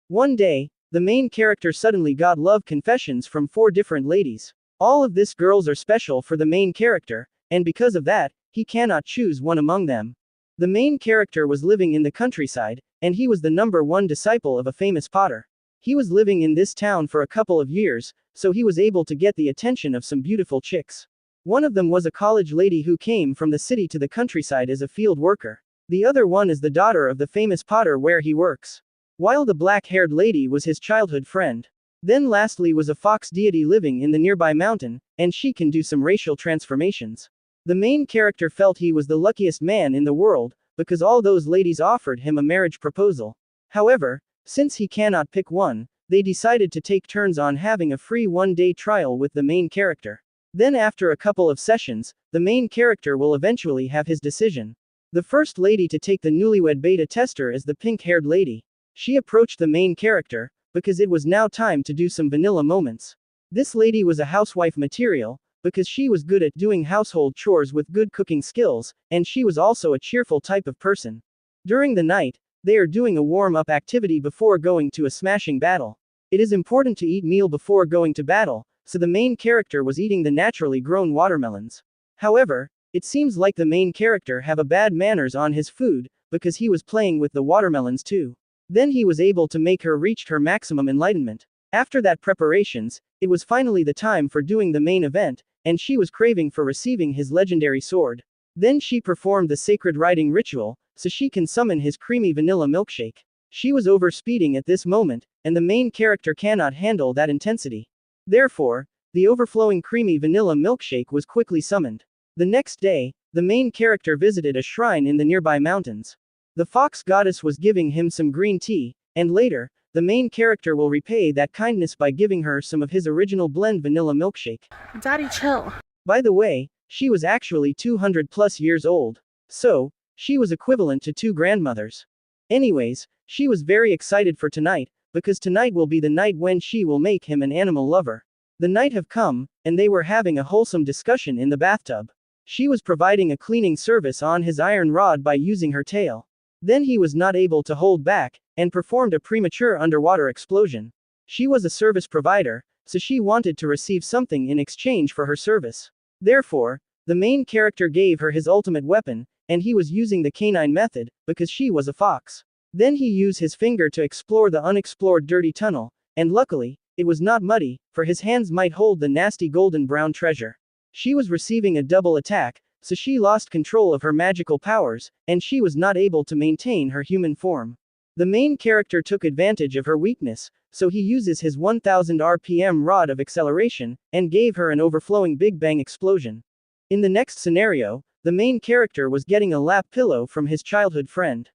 One day, the main character suddenly got love confessions from 4 different ladies. All of these girls are special for the main character, and because of that, he cannot choose one among them. The main character was living in the countryside, and he was the #1 disciple of a famous potter. He was living in this town for a couple of years, so he was able to get the attention of some beautiful chicks. One of them was a college lady who came from the city to the countryside as a field worker. The other one is the daughter of the famous potter where he works. While the black-haired lady was his childhood friend. Then lastly was a fox deity living in the nearby mountain, and she can do some racial transformations. The main character felt he was the luckiest man in the world, because all those ladies offered him a marriage proposal. However, since he cannot pick one, they decided to take turns on having a free one-day trial with the main character. Then after a couple of sessions, the main character will eventually have his decision. The first lady to take the newlywed beta tester is the pink-haired lady. She approached the main character, because it was now time to do some vanilla moments. This lady was a housewife material, because she was good at doing household chores with good cooking skills, and she was also a cheerful type of person. During the night, they are doing a warm-up activity before going to a smashing battle. It is important to eat meal before going to battle, so the main character was eating the naturally grown watermelons. However, it seems like the main character have a bad manners on his food, because he was playing with the watermelons too. Then he was able to make her reach her maximum enlightenment. After that preparations, it was finally the time for doing the main event, and she was craving for receiving his legendary sword. Then she performed the sacred writing ritual, so she can summon his creamy vanilla milkshake. She was overspeeding at this moment, and the main character cannot handle that intensity. Therefore, the overflowing creamy vanilla milkshake was quickly summoned. The next day, the main character visited a shrine in the nearby mountains. The fox goddess was giving him some green tea, and later, the main character will repay that kindness by giving her some of his original blend vanilla milkshake. Daddy, chill. By the way, she was actually 200 plus years old. So, she was equivalent to 2 grandmothers. Anyways, she was very excited for tonight, because tonight will be the night when she will make him an animal lover. The night have come, and they were having a wholesome discussion in the bathtub. She was providing a cleaning service on his iron rod by using her tail. Then he was not able to hold back, and performed a premature underwater explosion. She was a service provider, so she wanted to receive something in exchange for her service. Therefore, the main character gave her his ultimate weapon, and he was using the canine method, because she was a fox. Then he used his finger to explore the unexplored dirty tunnel, and luckily, it was not muddy, for his hands might hold the nasty golden brown treasure. She was receiving a double attack, so she lost control of her magical powers, and she was not able to maintain her human form. The main character took advantage of her weakness, so he uses his 1000 RPM rod of acceleration, and gave her an overflowing Big Bang explosion. In the next scenario, the main character was getting a lap pillow from his childhood friend.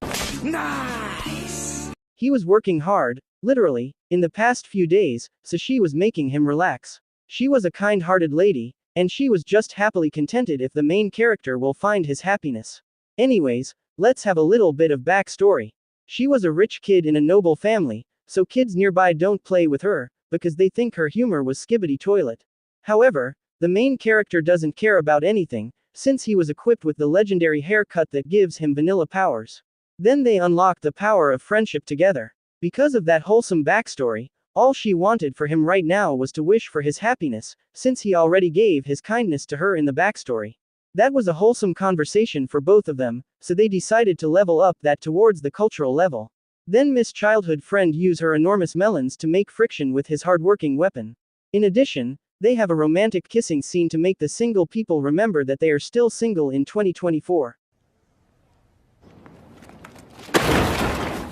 Nice! He was working hard, literally, in the past few days, so she was making him relax. She was a kind-hearted lady, and she was just happily contented if the main character will find his happiness. Anyways, let's have a little bit of backstory. She was a rich kid in a noble family, so kids nearby don't play with her, because they think her humor was skibbity toilet. However, the main character doesn't care about anything, since he was equipped with the legendary haircut that gives him vanilla powers. Then they unlock the power of friendship together. Because of that wholesome backstory, all she wanted for him right now was to wish for his happiness, since he already gave his kindness to her in the backstory. That was a wholesome conversation for both of them, so they decided to level up that towards the cultural level. Then Miss Childhood Friend use her enormous melons to make friction with his hardworking weapon. In addition, they have a romantic kissing scene to make the single people remember that they are still single in 2024.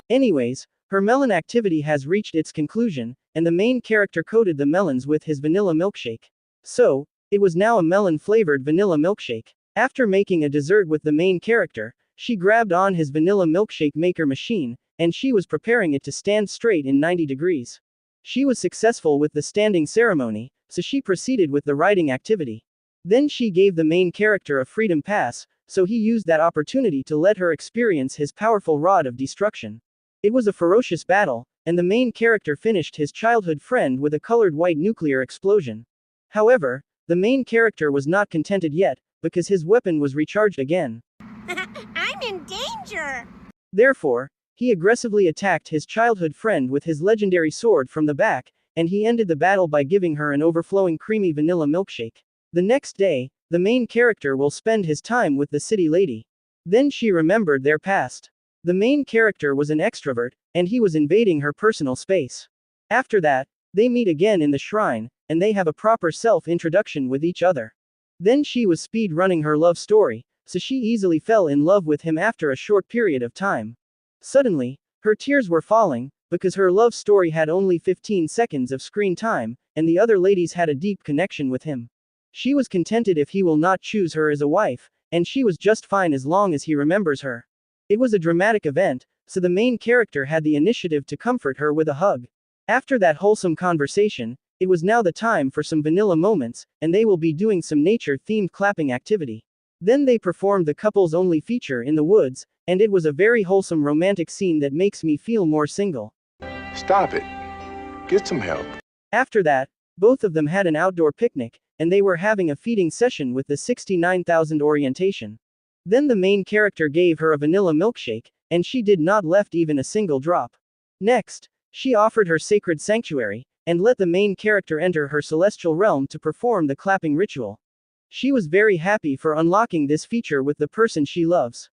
Anyways, her melon activity has reached its conclusion, and the main character coated the melons with his vanilla milkshake. So, it was now a melon-flavored vanilla milkshake. After making a dessert with the main character, she grabbed on his vanilla milkshake maker machine, and she was preparing it to stand straight in 90 degrees. She was successful with the standing ceremony, so she proceeded with the writing activity. Then she gave the main character a freedom pass, so he used that opportunity to let her experience his powerful rod of destruction. It was a ferocious battle, and the main character finished his childhood friend with a colored white nuclear explosion. However, the main character was not contented yet, because his weapon was recharged again. I'm in danger! Therefore, He aggressively attacked his childhood friend with his legendary sword from the back, and he ended the battle by giving her an overflowing creamy vanilla milkshake. The next day, the main character will spend his time with the city lady. Then she remembered their past. The main character was an extrovert, and he was invading her personal space. After that, they meet again in the shrine, and they have a proper self-introduction with each other. Then she was speed-running her love story, so she easily fell in love with him after a short period of time. Suddenly, her tears were falling, because her love story had only 15 seconds of screen time, and the other ladies had a deep connection with him. She was contented if he will not choose her as a wife, and she was just fine as long as he remembers her. It was a dramatic event, so the main character had the initiative to comfort her with a hug. After that wholesome conversation, it was now the time for some vanilla moments, and they will be doing some nature-themed clapping activity. Then they performed the couple's only feature in the woods, and it was a very wholesome romantic scene that makes me feel more single. Stop it. Get some help. After that, both of them had an outdoor picnic, and they were having a feeding session with the 69,000 orientation. Then the main character gave her a vanilla milkshake, and she did not left even a single drop. Next, she offered her sacred sanctuary, and let the main character enter her celestial realm to perform the clapping ritual. She was very happy for unlocking this feature with the person she loves.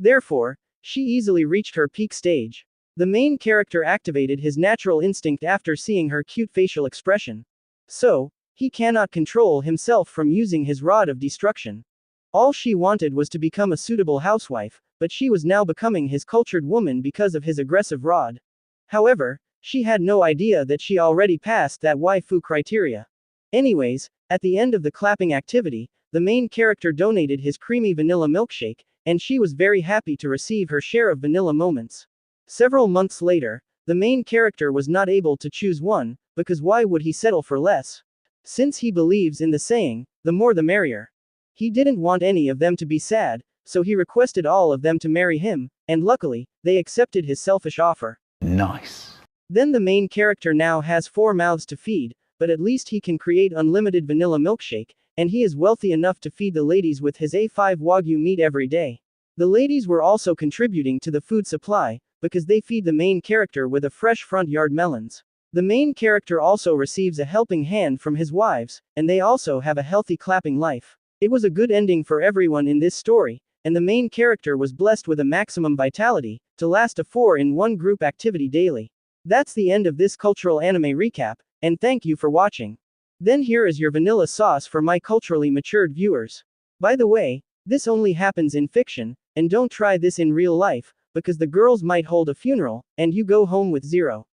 Therefore, she easily reached her peak stage. The main character activated his natural instinct after seeing her cute facial expression. So, he cannot control himself from using his rod of destruction. All she wanted was to become a suitable housewife, but she was now becoming his cultured woman because of his aggressive rod. However, she had no idea that she already passed that waifu criteria. Anyways, at the end of the clapping activity, the main character donated his creamy vanilla milkshake, and she was very happy to receive her share of vanilla moments. Several months later, the main character was not able to choose one, because why would he settle for less? Since he believes in the saying, the more the merrier. He didn't want any of them to be sad, so he requested all of them to marry him, and luckily, they accepted his selfish offer. Nice. Then the main character now has 4 mouths to feed, but at least he can create unlimited vanilla milkshake, and he is wealthy enough to feed the ladies with his A5 Wagyu meat every day. The ladies were also contributing to the food supply, because they feed the main character with a fresh front yard melons. The main character also receives a helping hand from his wives, and they also have a healthy clapping life. It was a good ending for everyone in this story, and the main character was blessed with a maximum vitality, to last a 4-in-1 group activity daily. That's the end of this cultural anime recap, and thank you for watching. Then here is your vanilla sauce for my culturally matured viewers. By the way, this only happens in fiction, and don't try this in real life, because the girls might hold a funeral, and you go home with 0.